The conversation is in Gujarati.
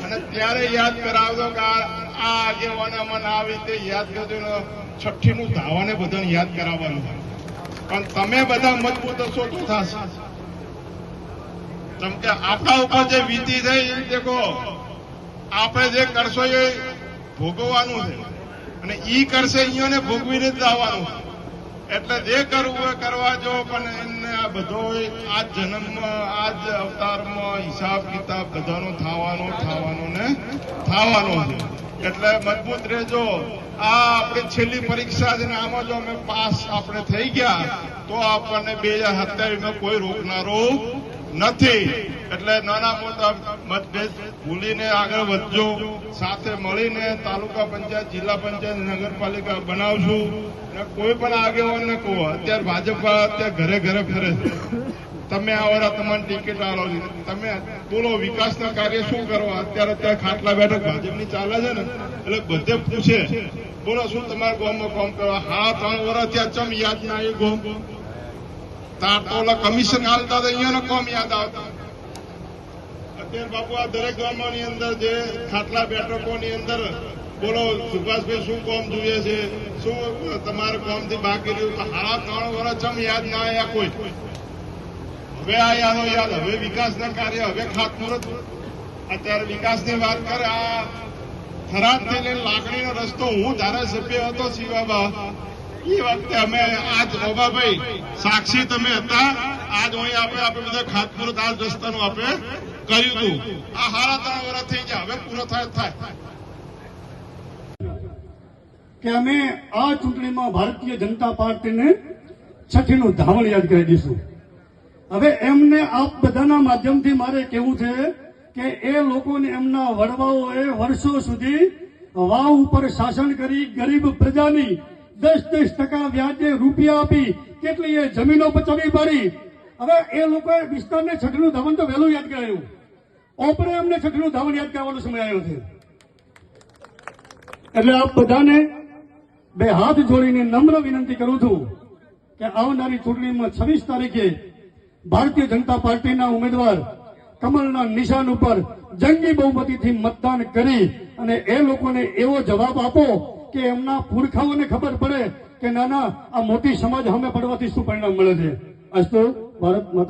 અને ત્યારે યાદ કરાવજો કે આ આગેવાને મને આવી રીતે યાદ કરજો. છઠ્ઠીનું ધાવાને બધાને યાદ કરાવવાનું, પણ તમે બધા મજબૂત હશો તો થશે. કેમ કે આપણા ઉપર જે વીતી થઈ એ દેખો, આપણે જે કરશો એ ભોગવવાનું છે, અને ઈ કરશે અહીંયાને ભોગવીને જ આવવાનું. એટલે જે કરવું એ કરવા જો, પણ એને આ બધો આ જન્મમાં આ જ અવતારમાં હિસાબ કિતાબ બધાનો થવાનો છે. એટલે મજબૂત રહેજો. આ આપણી છેલ્લી પરીક્ષા છે ને આમાં જો અમે પાસ આપણે થઈ ગયા તો આપણને 2027માં કોઈ રોકનારો નથી. એટલે નાના મોટા મતભેદ ભૂલીને આગળ વધજો. સાથે મળીને તાલુકા પંચાયત, જિલ્લા પંચાયત, નગરપાલિકા બનાવશું. કોઈ પણ આગેવાનને કહો, અત્યારે ભાજપ અત્યારે ઘરે ઘરે ફરે છે, તમે આવરા તમારી ટિકિટ આલો, તમે બોલો વિકાસના કાર્ય શું કરવા. અત્યારે ખાટલા બેઠક ભાજપની ચાલે છે ને, એટલે બધે પૂછે બોલો શું તમારા ગામમાં કામ કરવા. હા 3 વર્ષ ત્યાં ચમ યાદ ના આવ્યું ગામ. તાર તો ઓલા કમિશન હાલતા હતા, અહીંયાનો કામ યાદ આવતા. અત્યારે બાપુ આ દરેક ગામોની અંદર જે ખાટલા બેઠકોની અંદર બોલો સુભાષભાઈ શું કામ જોઈએ છે, શું તમારા કામથી બાકી રહ્યું. હાડા 3 વર્ષ ચમ યાદ ના આવ્યા કોઈ. હવે આ યાદ, હવે વિકાસના કાર્ય, હવે ખાતમુહૂર્ત. અત્યારે વિકાસની વાત કરે, આ થરાદથી લઈને લાકડીનો રસ્તો હું ધારાસભ્ય હતો શિવાબા, એ વખતે અમે આજ ઓબાભાઈ સાક્ષી તમે હતા, આજ અહીં આપણે બધા ખાતમુહૂર્ત આ રસ્તાનું આપણે કર્યું હતું. આ હાડા 3 વર્ષ થઈ ગયા, હવે પૂરો થાય. કે અમે આ ચૂંટણીમાં ભારતીય જનતા પાર્ટીને છઠ્ઠીનું ધાવણ યાદ કરી દઈશું. હવે એમને આપ બધાના માધ્યમથી મારે કહેવું છે કે એ લોકોને એમના વડવાઓએ વર્ષો સુધી વાવ ઉપર શાસન કરી ગરીબ પ્રજાની 10% વ્યાજે રૂપિયા આપી કેટલી જમીનો પચાવી પાડી. હવે એ લોકોએ વિસ્તારને છઠ્ઠીનું ધાવણ તો વહેલું યાદ કરાયું. ઓપરે એમને છઠ્ઠીનું ધાવણ યાદ કરવાનો સમય આવ્યો છે. એટલે આપ બધાને 2 હાથ જોડીને નમ્ર વિનંતી કરું છું કે આવનારી ચૂંટણીમાં 26 તારીખે ભારતીય જનતા પાર્ટીના ઉમેદવાર કમલના નિશાન ઉપર જંગી બહુમતીથી મતદાન કરી અને એ લોકોને એવો જવાબ આપો કે એમના પુરખાઓને ખબર પડે કે ના આ મોટી સમાજ સામે પડવાથી શું પરિણામ મળે છે. અસ્તુ ભારત માતા.